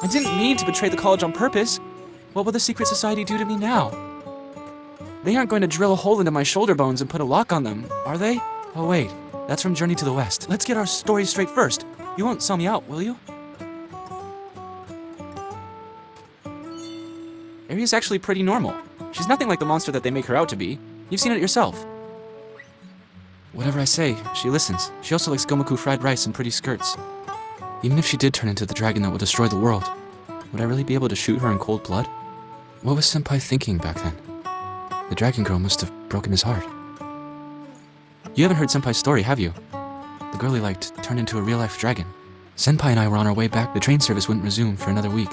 I didn't mean to betray the college on purpose. What will the secret society do to me now? They aren't going to drill a hole into my shoulder bones and put a lock on them, are they? Oh wait, that's from Journey to the West. Let's get our story straight first. You won't sell me out, will you? Aria's actually pretty normal. She's nothing like the monster that they make her out to be. You've seen it yourself. Whatever I say, she listens. She also likes gomaku fried rice and pretty skirts. Even if she did turn into the dragon that would destroy the world, would I really be able to shoot her in cold blood? What was Senpai thinking back then? The dragon girl must have broken his heart. You haven't heard Senpai's story, have you? The girl he liked turned into a real-life dragon. Senpai and I were on our way back. The train service wouldn't resume for another week,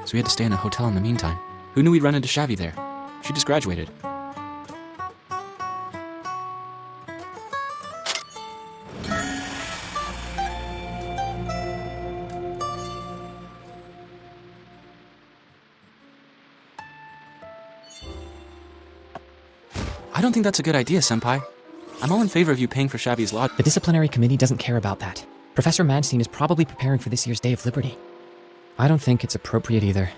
so we had to stay in a hotel in the meantime. Who knew we'd run into Shavi there? She just graduated. I don't think that's a good idea, Senpai. I'm all in favor of you paying for Shavi's lodge. The disciplinary committee doesn't care about that. Professor Madstein is probably preparing for this year's Day of Liberty. I don't think it's appropriate either.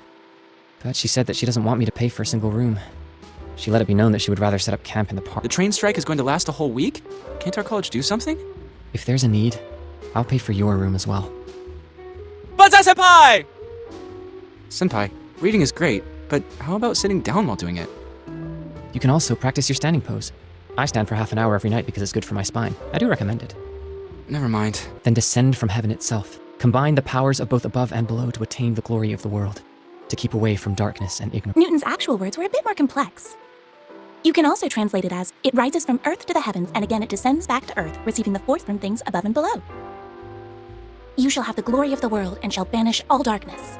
But she said that she doesn't want me to pay for a single room. She let it be known that she would rather set up camp in the park. The train strike is going to last a whole week? Can't our college do something? If there's a need, I'll pay for your room as well. Banzai Senpai! Senpai, reading is great, but how about sitting down while doing it? You can also practice your standing pose. I stand for half an hour every night because it's good for my spine. I do recommend it. Never mind. Then descend from heaven itself. Combine the powers of both above and below to attain the glory of the world. To keep away from darkness and ignorance. Newton's actual words were a bit more complex. You can also translate it as, it rises from earth to the heavens, and again it descends back to earth, receiving the force from things above and below. You shall have the glory of the world, and shall banish all darkness.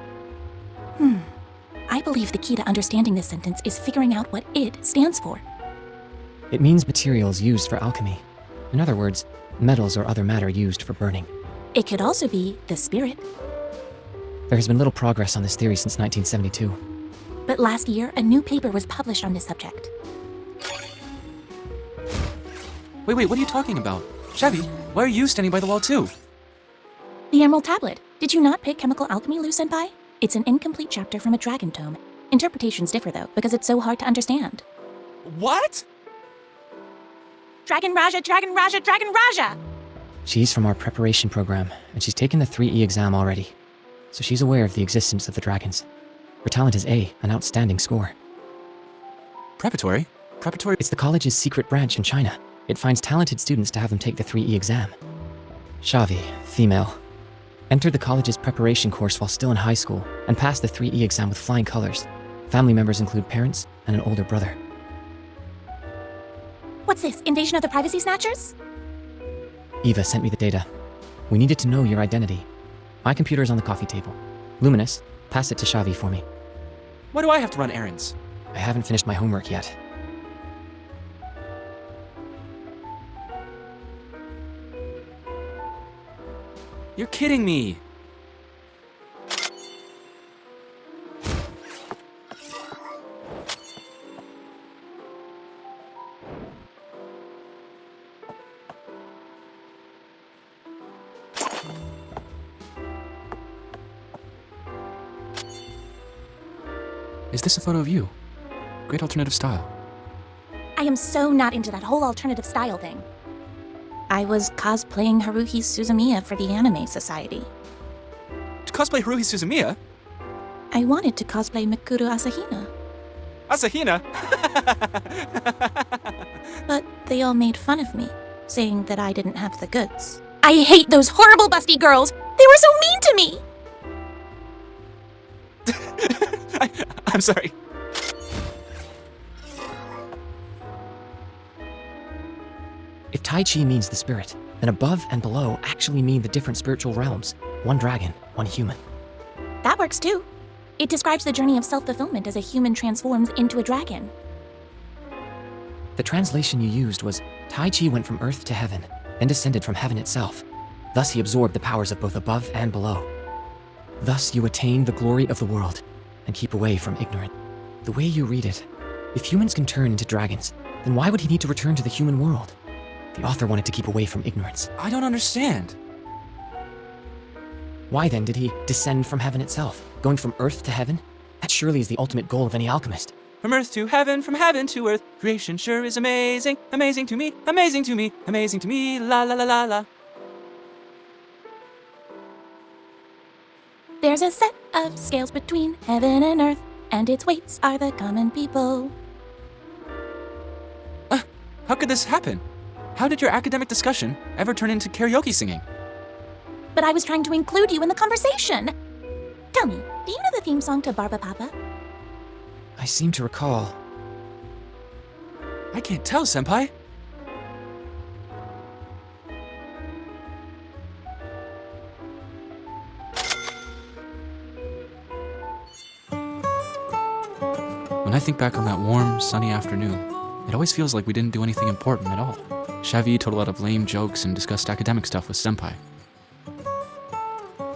I believe the key to understanding this sentence is figuring out what it stands for. It means materials used for alchemy. In other words, metals or other matter used for burning. It could also be the spirit. There has been little progress on this theory since 1972. But last year, a new paper was published on this subject. Wait, what are you talking about? Shavi, why are you standing by the wall too? The Emerald Tablet. Did you not pick Chemical Alchemy, Liu Senpai? It's an incomplete chapter from a dragon tome. Interpretations differ though, because it's so hard to understand. What? Dragon Raja, Dragon Raja, Dragon Raja! She's from our preparation program, and she's taken the 3E exam already. So she's aware of the existence of the dragons. Her talent is A, an outstanding score. Preparatory? Preparatory? It's the college's secret branch in China. It finds talented students to have them take the 3E exam. Shavi, female, entered the college's preparation course while still in high school, and passed the 3E exam with flying colors. Family members include parents and an older brother. What's this, invasion of the privacy snatchers? Eva sent me the data. We needed to know your identity. My computer is on the coffee table. Luminous, pass it to Shavi for me. Why do I have to run errands? I haven't finished my homework yet. You're kidding me. Is this a photo of you? Great alternative style. I am so not into that whole alternative style thing. I was cosplaying Haruhi Suzumiya for the Anime Society. To cosplay Haruhi Suzumiya? I wanted to cosplay Mikuru Asahina, Asahina? but they all made fun of me, saying that I didn't have the goods. I hate those horrible busty girls! They were so mean to me! I'm sorry. If Tai Chi means the spirit, then above and below actually mean the different spiritual realms. One dragon, one human. That works too. It describes the journey of self-fulfillment as a human transforms into a dragon. The translation you used was, Tai Chi went from earth to heaven, then descended from heaven itself. Thus he absorbed the powers of both above and below. Thus you attain the glory of the world, and keep away from ignorance. The way you read it, if humans can turn into dragons, then why would he need to return to the human world? The author wanted to keep away from ignorance. I don't understand. Why then did he descend from heaven itself, going from earth to heaven? That surely is the ultimate goal of any alchemist. From earth to from heaven to earth, creation sure is amazing, amazing to me, amazing to me, amazing to me, la la la la la. There's a set of scales between heaven and earth, and its weights are the common people. How could this happen? How did your academic discussion ever turn into karaoke singing? But I was trying to include you in the conversation. Tell me, do you know the theme song to Barba Papa? I seem to recall. I can't tell, Senpai. When I think back on that warm, sunny afternoon, it always feels like we didn't do anything important at all. Shavi told a lot of lame jokes and discussed academic stuff with Senpai.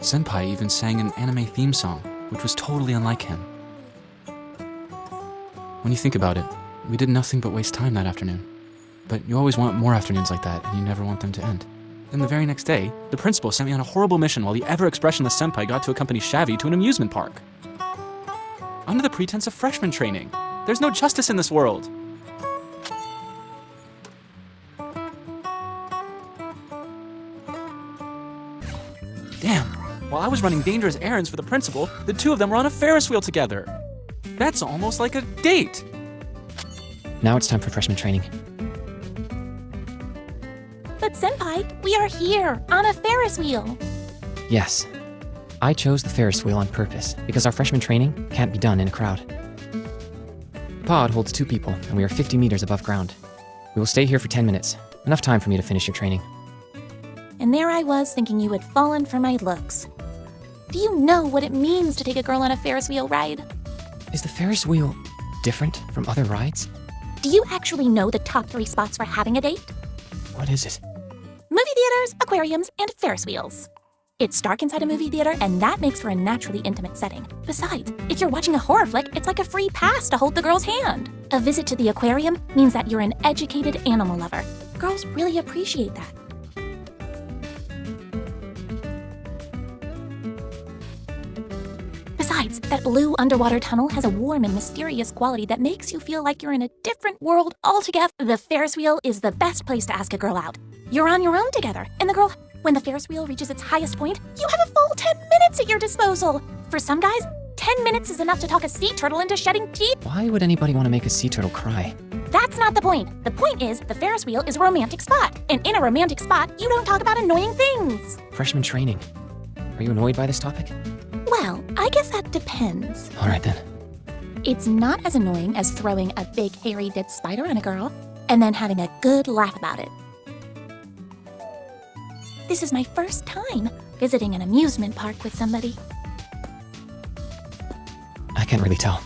Senpai even sang an anime theme song, which was totally unlike him. When you think about it, we did nothing but waste time that afternoon. But you always want more afternoons like that, and you never want them to end. Then the very next day, the principal sent me on a horrible mission while the ever-expressionless Senpai got to accompany Shavi to an amusement park. Under the pretense of freshman training. There's no justice in this world. Damn, while I was running dangerous errands for the principal, the two of them were on a Ferris wheel together. That's almost like a date. Now it's time for freshman training. But Senpai, we are here, on a Ferris wheel. Yes. I chose the Ferris wheel on purpose, because our freshman training can't be done in a crowd. Pod holds 2 people, and we are 50 meters above ground. We will stay here for 10 minutes. Enough time for me to finish your training. And there I was thinking you had fallen for my looks. Do you know what it means to take a girl on a Ferris wheel ride? Is the Ferris wheel different from other rides? Do you actually know the top 3 spots for having a date? What is it? Movie theaters, aquariums, and Ferris wheels. It's dark inside a movie theater, and that makes for a naturally intimate setting. Besides, if you're watching a horror flick, it's like a free pass to hold the girl's hand. A visit to the aquarium means that you're an educated animal lover. Girls really appreciate that. Besides, that blue underwater tunnel has a warm and mysterious quality that makes you feel like you're in a different world altogether. The Ferris wheel is the best place to ask a girl out. You're on your own together, and the girl, when the Ferris wheel reaches its highest point, you have a full 10 minutes at your disposal. For some guys, 10 minutes is enough to talk a sea turtle into shedding teeth. Why would anybody want to make a sea turtle cry? That's not the point. The point is, the Ferris wheel is a romantic spot. And in a romantic spot, you don't talk about annoying things. Freshman training. Are you annoyed by this topic? Well, I guess that depends. All right then. It's not as annoying as throwing a big, hairy, dead spider on a girl and then having a good laugh about it. This is my first time visiting an amusement park with somebody. I can't really tell.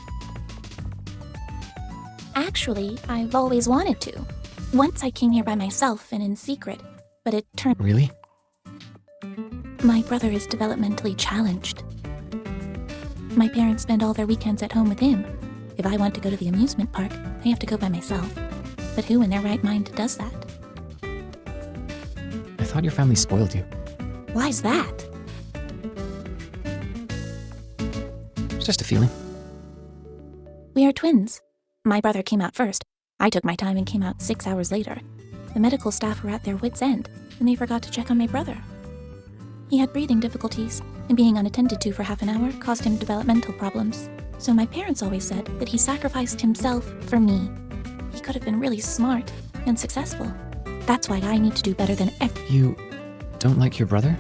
Actually, I've always wanted to. Once I came here by myself and in secret, but it turned... Really? My brother is developmentally challenged. My parents spend all their weekends at home with him. If I want to go to the amusement park, I have to go by myself. But who in their right mind does that? I thought your family spoiled you. Why's that? It's just a feeling. We are twins. My brother came out first. I took my time and came out 6 hours later. The medical staff were at their wits' end, and they forgot to check on my brother. He had breathing difficulties, and being unattended to for half an hour caused him developmental problems. So my parents always said that he sacrificed himself for me. He could have been really smart and successful. That's why I need to do better than ever. You don't like your brother?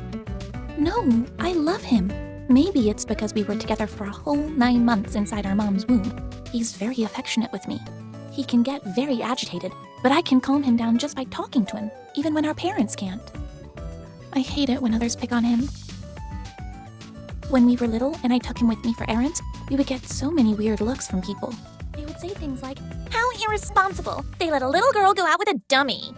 No, I love him. Maybe it's because we were together for a whole 9 months inside our mom's womb. He's very affectionate with me. He can get very agitated, but I can calm him down just by talking to him, even when our parents can't. I hate it when others pick on him. When we were little and I took him with me for errands, we would get so many weird looks from people. They would say things like, "How irresponsible! They let a little girl go out with a dummy!"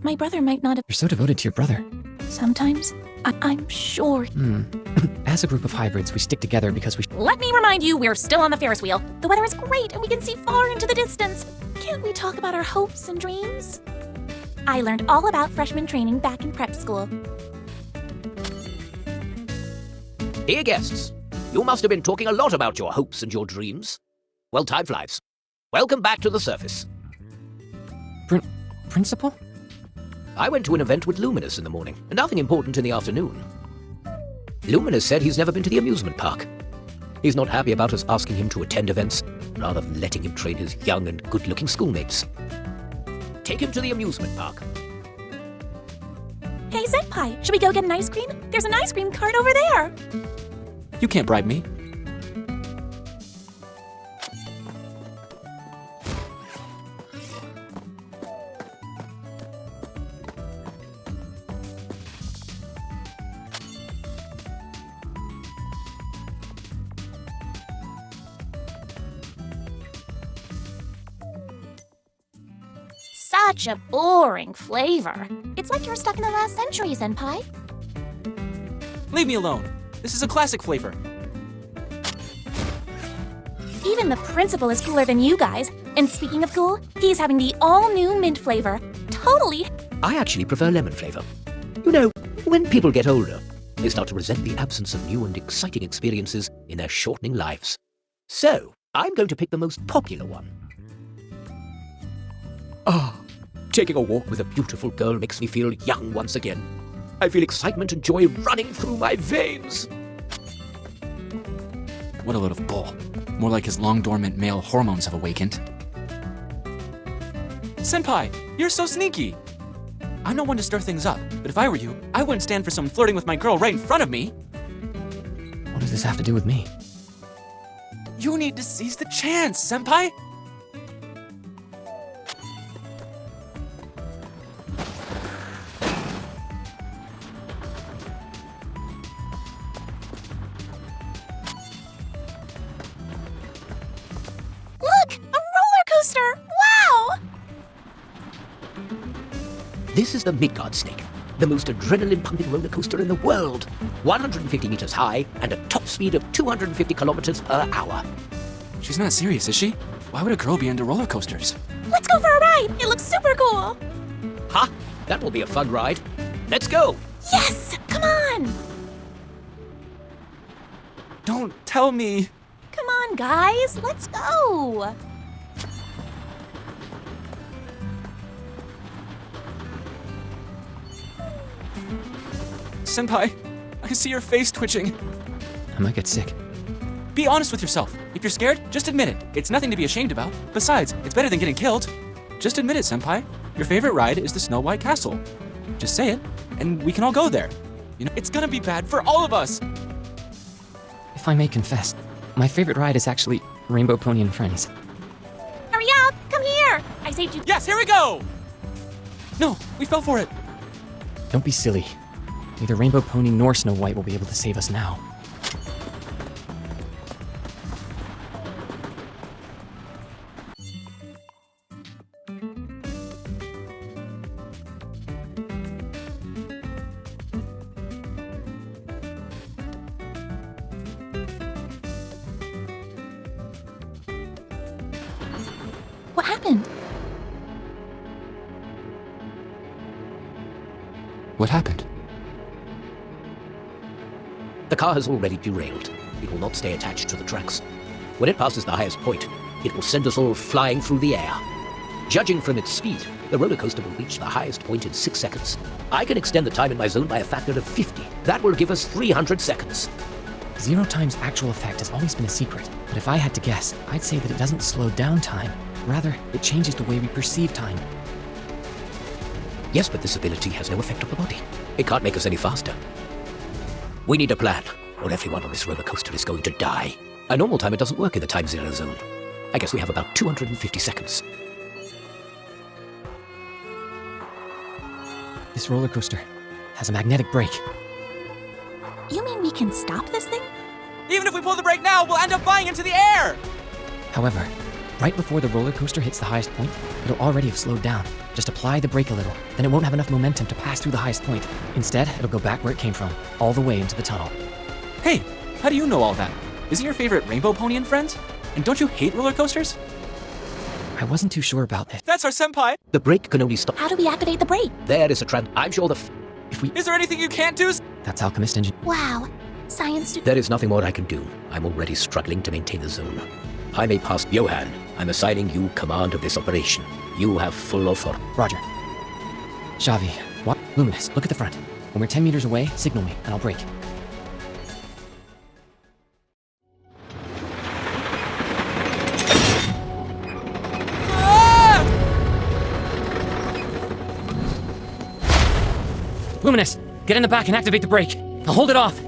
My brother might not have... You're so devoted to your brother. Sometimes, I'm sure... As a group of hybrids, we stick together because we... Let me remind you, we're still on the Ferris wheel. The weather is great and we can see far into the distance. Can't we talk about our hopes and dreams? I learned all about freshman training back in prep school. Dear guests, you must have been talking a lot about your hopes and your dreams. Well, time flies. Welcome back to the surface. Principal? I went to an event with Luminous in the morning, and nothing important in the afternoon. Luminous said he's never been to the amusement park. He's not happy about us asking him to attend events, rather than letting him train his young and good-looking schoolmates. Take him to the amusement park. Hey, Senpai, should we go get an ice cream? There's an ice cream cart over there. You can't bribe me. Such a boring flavor. It's like you're stuck in the last century, Senpai. Leave me alone. This is a classic flavor. Even the principal is cooler than you guys. And speaking of cool, he's having the all-new mint flavor. Totally. I actually prefer lemon flavor. You know, when people get older, they start to resent the absence of new and exciting experiences in their shortening lives. So, I'm going to pick the most popular one. Taking a walk with a beautiful girl makes me feel young once again. I feel excitement and joy running through my veins. What a load of bull. More like his long-dormant male hormones have awakened. Senpai, you're so sneaky. I'm not one to stir things up, but if I were you, I wouldn't stand for someone flirting with my girl right in front of me. What does this have to do with me? You need to seize the chance, Senpai. Look, a roller coaster. Wow! This is the Midgard Snake, the most adrenaline-pumping roller coaster in the world. 150 meters high and a top speed of 250 kilometers per hour. She's not serious, is she? Why would a girl be into roller coasters? Let's go for a ride. It looks super cool. Ha! That will be a fun ride. Let's go! Yes! Come on! Don't tell me. Come on, guys. Let's go. Senpai, I see your face twitching. I might get sick. Be honest with yourself. If you're scared, just admit it. It's nothing to be ashamed about. Besides, it's better than getting killed. Just admit it, Senpai. Your favorite ride is the Snow White Castle. Just say it, and we can all go there. You know, it's gonna be bad for all of us. If I may confess, my favorite ride is actually Rainbow Pony and Friends. Hurry up. Come here. I saved you. Yes, here we go! No, we fell for it. Don't be silly. Neither Rainbow Pony nor Snow White will be able to save us now. What happened? What happened? The car has already derailed. It will not stay attached to the tracks. When it passes the highest point, it will send us all flying through the air. Judging from its speed, the roller coaster will reach the highest point in 6 seconds. I can extend the time in my zone by a factor of 50. That will give us 300 seconds. Zero Time's actual effect has always been a secret, but if I had to guess, I'd say that it doesn't slow down time. Rather, it changes the way we perceive time. Yes, but this ability has no effect on the body. It can't make us any faster. We need a plan, or everyone on this roller coaster is going to die. A normal time, it doesn't work in the time zero zone. I guess we have about 250 seconds. This roller coaster has a magnetic brake. You mean we can stop this thing? Even if we pull the brake now, we'll end up flying into the air! However, right before the roller coaster hits the highest point, it'll already have slowed down. Just apply the brake a little, then it won't have enough momentum to pass through the highest point. Instead, it'll go back where it came from, all the way into the tunnel. Hey, how do you know all that? Isn't your favorite Rainbow Pony and Friends? And don't you hate roller coasters? I wasn't too sure about this. That's our senpai! The brake can only stop. How do we activate the brake? There is a I'm sure If we... Is there anything you can't do? That's Alchemist Engine. Wow. Science There is nothing more I can do. I'm already struggling to maintain the zone. I may pass Johan. I'm assigning you command of this operation. You have full authority. Roger. Xavi, what? Luminous, look at the front. When we're 10 meters away, signal me, and I'll break. Luminous, get in the back and activate the brake. I'll hold it off.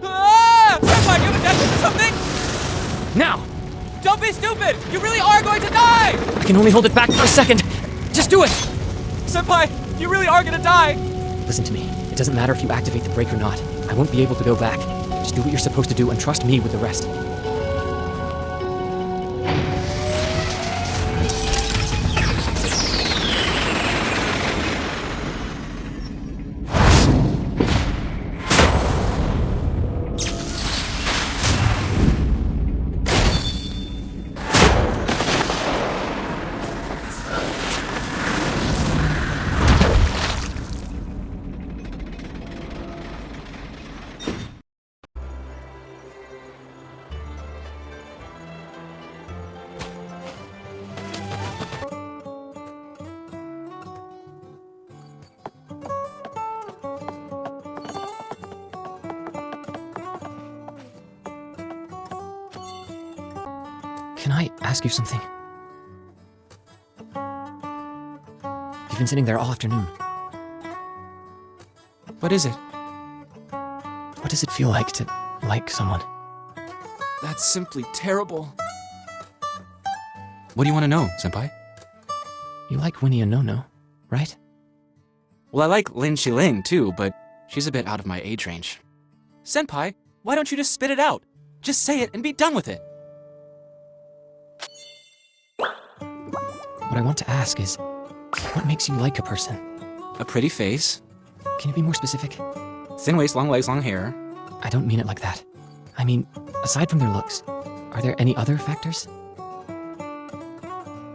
Senpai, do you have a death wish or something? Now! Don't be stupid! You really are going to die! I can only hold it back for a second. Just do it! Senpai, you really are gonna die! Listen to me. It doesn't matter if you activate the brake or not. I won't be able to go back. Just do what you're supposed to do and trust me with the rest. Can I ask you something? You've been sitting there all afternoon. What is it? What does it feel like to like someone? That's simply terrible. What do you want to know, Senpai? You like Winnie and No-No, right? Well, I like Lin Xiling too, but she's a bit out of my age range. Senpai, why don't you just spit it out? Just say it and be done with it. What I want to ask is, what makes you like a person? A pretty face, Can you be more specific? thin waist, long legs, long hair. I don't mean it like that. I mean, aside from their looks, are there any other factors?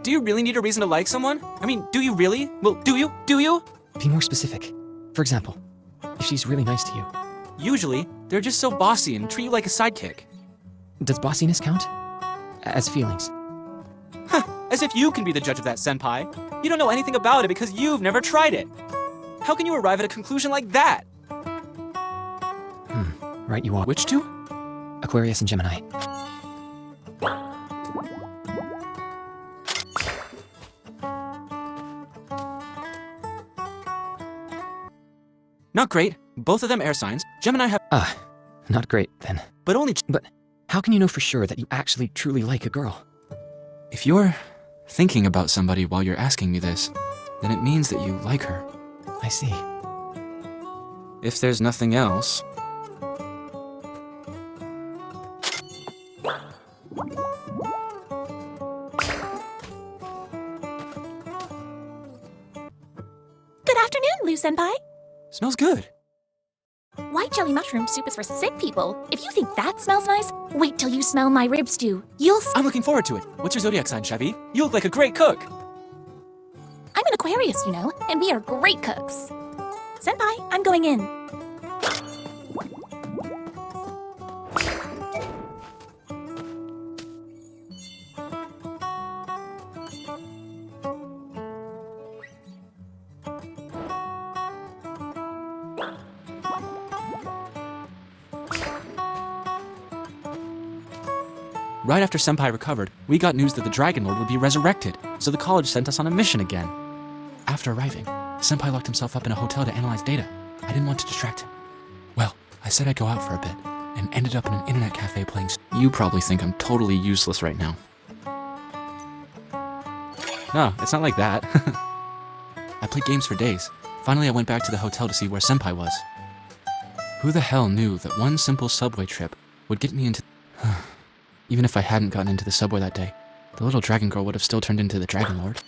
Do you really need a reason to like someone? I mean, do you really? Well, do you? Do you? Be more specific. For example, if she's really nice to you, Usually, they're just so bossy and treat you like a sidekick. does bossiness count? As feelings? As if you can be the judge of that, Senpai. You don't know anything about it because you've never tried it. How can you arrive at a conclusion like that? Right you are. Which two? Aquarius and Gemini. Not great. Both of them air signs. Gemini have... Not great, then. But only... But how can you know for sure that you actually truly like a girl? If you're thinking about somebody while you're asking me this, then it means that you like her. I see. If there's nothing else... Good afternoon, Lou Senpai. Smells good. White jelly mushroom soup is for sick people. If you think that smells nice, wait till you smell my rib stew. You'll I'm looking forward to it. What's your zodiac sign, Chevy? You look like a great cook. I'm an Aquarius, you know, and we are great cooks. Senpai, I'm going in. Right after Senpai recovered, we got news that the Dragon Lord would be resurrected, so the college sent us on a mission again. After arriving, Senpai locked himself up in a hotel to analyze data. I didn't want to distract him. Well, I said I'd go out for a bit, and ended up in an internet cafe playing... You probably think I'm totally useless right now. No, it's not like that. I played games for days. Finally, I went back to the hotel to see where Senpai was. Who the hell knew that one simple subway trip would get me into... Even if I hadn't gotten into the subway that day, the little dragon girl would have still turned into the Dragon Lord.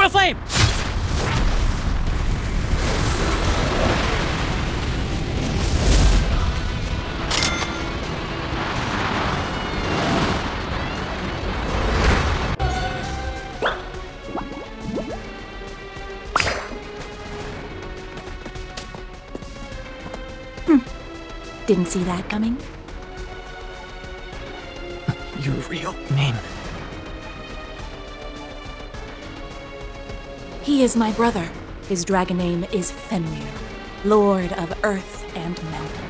the flame! Didn't see that coming. Your real name. He is my brother. His dragon name is Fenrir, Lord of Earth and Mountain.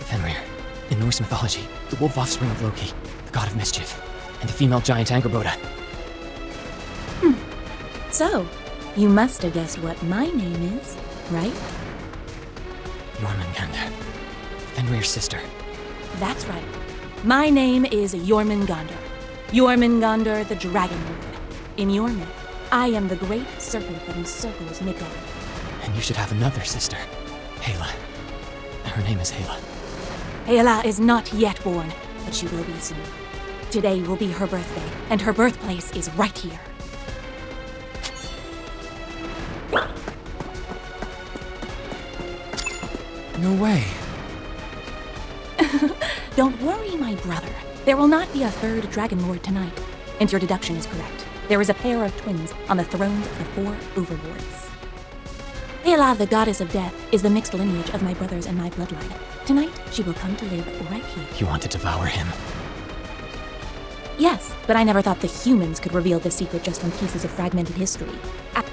Fenrir. In Norse mythology, the wolf offspring of Loki, the god of mischief, and the female giant Angerboda. So, you must have guessed what my name is, right? Jormungandr. Fenrir's sister. That's right. My name is Jormungandr. Jormungandr the Dragon Lord. In your myth, I am the great serpent that encircles Midgard. And you should have another sister, Hela. Her name is Hela. Hela is not yet born, but she will be soon. Today will be her birthday, and her birthplace is right here. No way. Don't worry, my brother. There will not be a third Dragon Lord tonight. And your deduction is correct. There is a pair of twins on the thrones of the four overlords. Hela, the goddess of death, is the mixed lineage of my brothers and my bloodline. Tonight, she will come to live right here. You want to devour him. Yes, but I never thought the humans could reveal this secret just from pieces of fragmented history.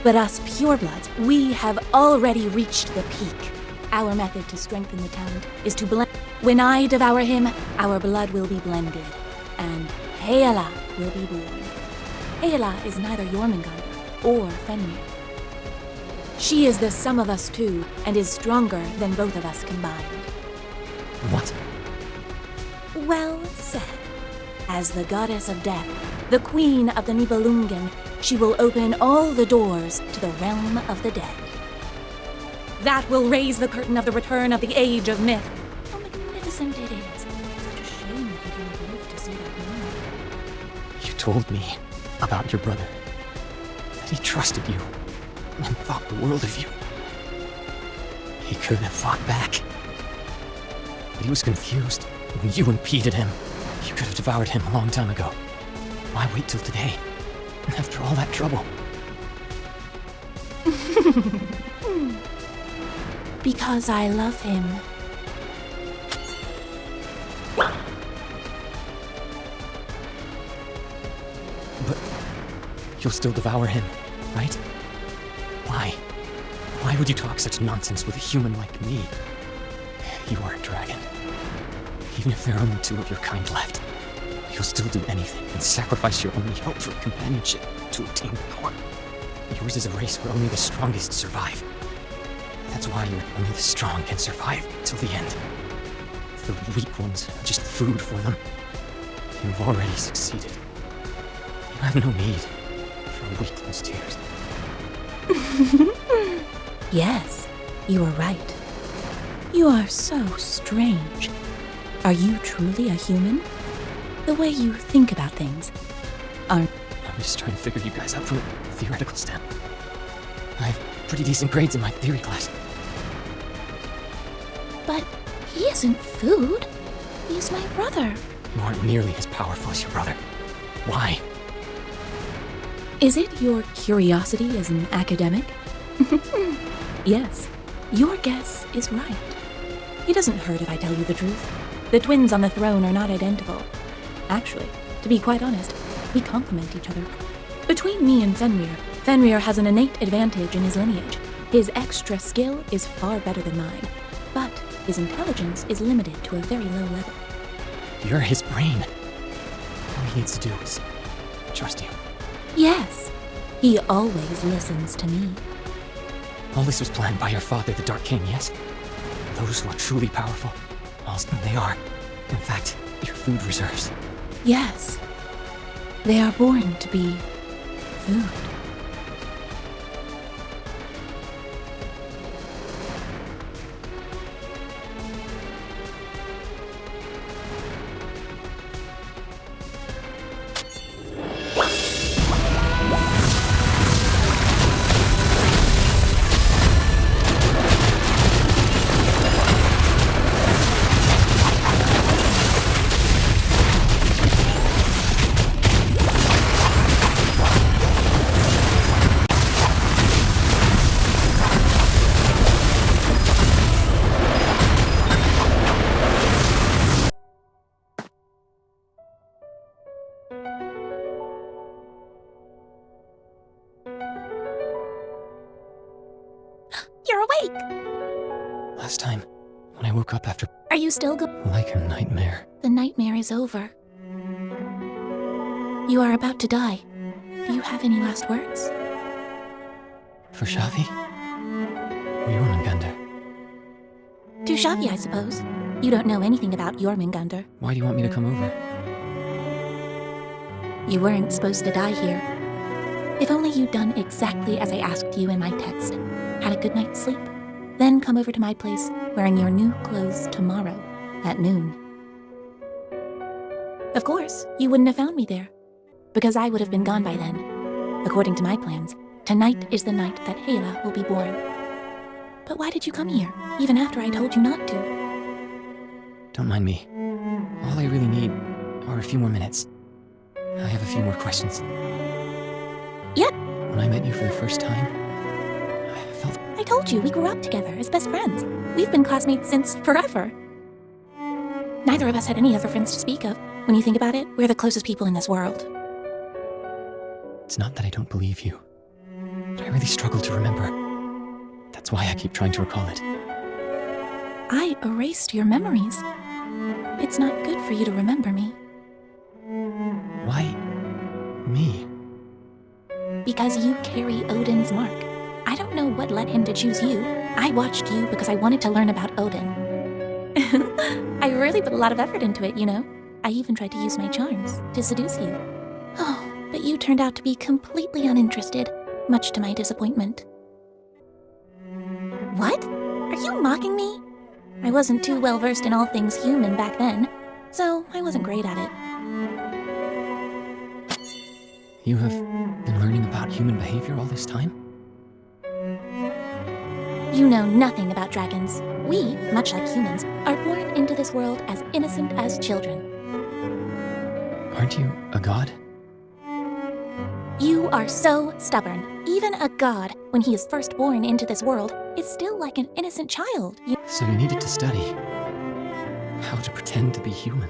But us purebloods, we have already reached the peak. Our method to strengthen the talent is to blend. When I devour him, our blood will be blended, and Hela will be born. Hela is neither Jormungandr or Fenrir. She is the sum of us two, and is stronger than both of us combined. What? Well said. As the goddess of death, the queen of the Nibelungen, she will open all the doors to the realm of the dead. That will raise the curtain of the return of the age of myth. How magnificent it is. Such a shame that you didn't live to see that moment. You told me about your brother. That he trusted you and thought the world of you. He could have fought back. But he was confused when you impeded him. You could have devoured him a long time ago. Why wait till today? After all that trouble. Because I love him. But you'll still devour him, right? Why? Why would you talk such nonsense with a human like me? You are a dragon. Even if there are only two of your kind left, you'll still do anything and sacrifice your only hope for companionship to obtain power. Yours is a race where only the strongest survive. That's why only the strong can survive till the end. The weak ones are just food for them. You've already succeeded. You have no need for a weak one's tears. Yes, you are right. You are so strange. Are you truly a human? The way you think about things aren't. I'm just trying to figure you guys out from a theoretical standpoint. I have pretty decent grades in my theory class. But he isn't food. He's my brother. You aren't nearly as powerful as your brother. Why? Is it your curiosity as an academic? Yes, your guess is right. It doesn't hurt if I tell you the truth. The twins on the throne are not identical. Actually, to be quite honest, we complement each other. Between me and Fenrir has an innate advantage in his lineage. His extra skill is far better than mine, but his intelligence is limited to a very low level. You're his brain. All he needs to do is trust you. Yes, he always listens to me. All this was planned by your father, the Dark King, yes? Those who are truly powerful, well, they are, in fact, your food reserves. Yes, they are born to be food. You're awake! Last time, when I woke up after Are you still like a nightmare. The nightmare is over. You are about to die. Do you have any last words? For Shavi? Or Jormungandr? To Shavi, I suppose. You don't know anything about Jormungandr. Why do you want me to come over? You weren't supposed to die here. If only you'd done exactly as I asked you in my text. Had a good night's sleep. Then come over to my place, wearing your new clothes tomorrow, at noon. Of course, you wouldn't have found me there, because I would have been gone by then. According to my plans, tonight is the night that Hela will be born. But why did you come here, even after I told you not to? Don't mind me. All I really need are a few more minutes. I have a few more questions. Yep. When I met you for the first time, I felt... I told you we grew up together as best friends. We've been classmates since forever. Neither of us had any other friends to speak of. When you think about it, we're the closest people in this world. It's not that I don't believe you, but I really struggle to remember. That's why I keep trying to recall it. I erased your memories. It's not good for you to remember me. Why me? Because you carry Odin's mark. I don't know what led him to choose you. I watched you because I wanted to learn about Odin. I really put a lot of effort into it, you know. I even tried to use my charms to seduce you. Oh, but you turned out to be completely uninterested, much to my disappointment. What? Are you mocking me? I wasn't too well versed in all things human back then, so I wasn't great at it. You have been learning about human behavior all this time? You know nothing about dragons. We, much like humans, are born into this world as innocent as children. Aren't you a god? You are so stubborn. Even a god, when he is first born into this world, is still like an innocent child. So you needed to study how to pretend to be human.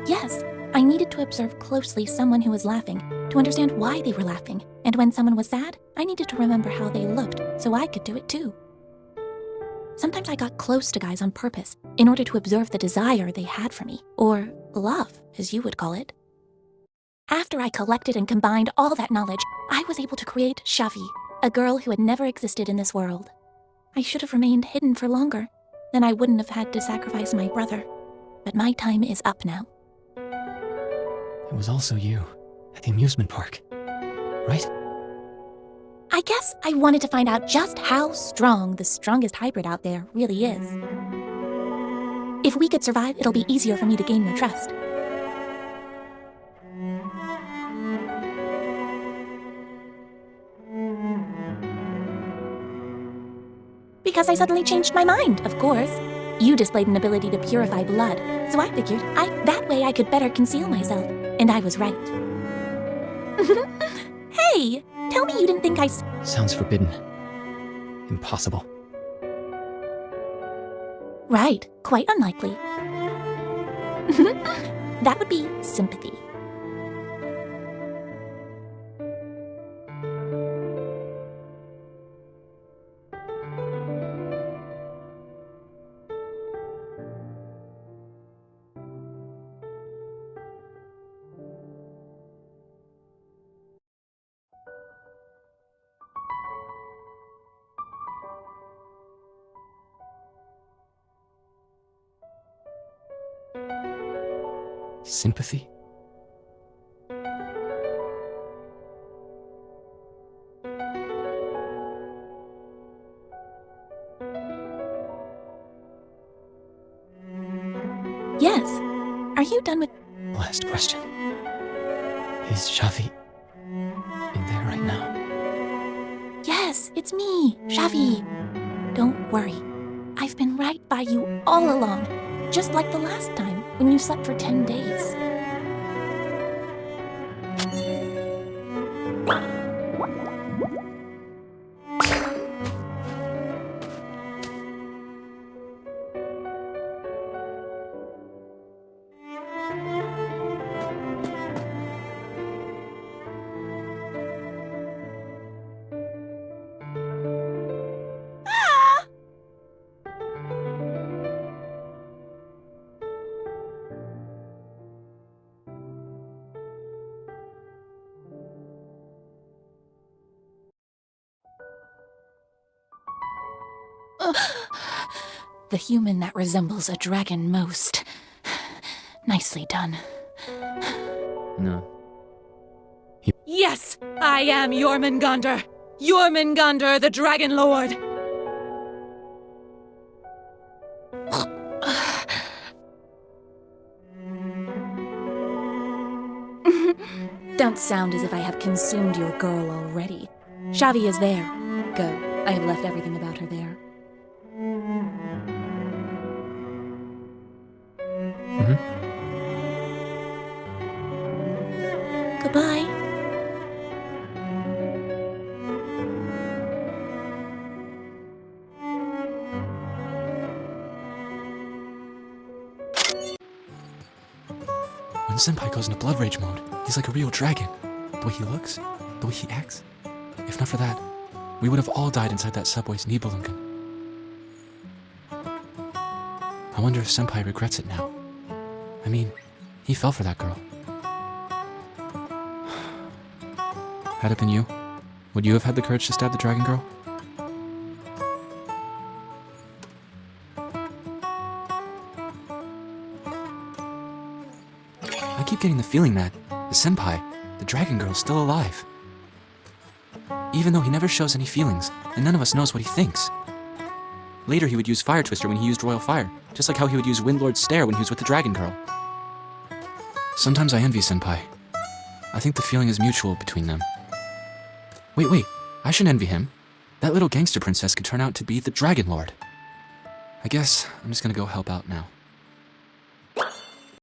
Yes, I needed to observe closely someone who was laughing, to understand why they were laughing. And when someone was sad, I needed to remember how they looked, so I could do it too. Sometimes I got close to guys on purpose, in order to observe the desire they had for me, or love, as you would call it. After I collected and combined all that knowledge, I was able to create Shavi, a girl who had never existed in this world. I should have remained hidden for longer, then I wouldn't have had to sacrifice my brother. But my time is up now. It was also you, at the amusement park, right? I guess I wanted to find out just how strong the strongest hybrid out there really is. If we could survive, it'll be easier for me to gain your trust. Because I suddenly changed my mind, of course. You displayed an ability to purify blood, so I figured that way I could better conceal myself, and I was right. Hey, tell me you didn't think Sounds forbidden. Impossible. Right, quite unlikely. That would be sympathy. Sympathy? Yes. Are you done with... Last question. Is Shavi in there right now? Yes, it's me, Shavi. Don't worry. I've been right by you all along, just like the last time when you slept for 10 days. The human that resembles a dragon most. Nicely done. No. Yes, I am Jormungandr. Jormungandr, the Dragon Lord. Don't sound as if I have consumed your girl already. Xavi is there. Go. I have left everything about her there. Goodbye. When Senpai goes into blood rage mode, he's like a real dragon. The way he looks, the way he acts. If not for that, we would have all died inside that subway's Nibelungen. I wonder if Senpai regrets it now. I mean, he fell for that girl. Had it been you, would you have had the courage to stab the dragon girl? I keep getting the feeling that the senpai, the dragon girl, is still alive. Even though he never shows any feelings, and none of us knows what he thinks. Later he would use Fire Twister when he used Royal Fire, just like how he would use Windlord's Stare when he was with the dragon girl. Sometimes I envy senpai. I think the feeling is mutual between them. Wait, I shouldn't envy him. That little gangster princess could turn out to be the Dragon Lord. I guess I'm just gonna go help out now.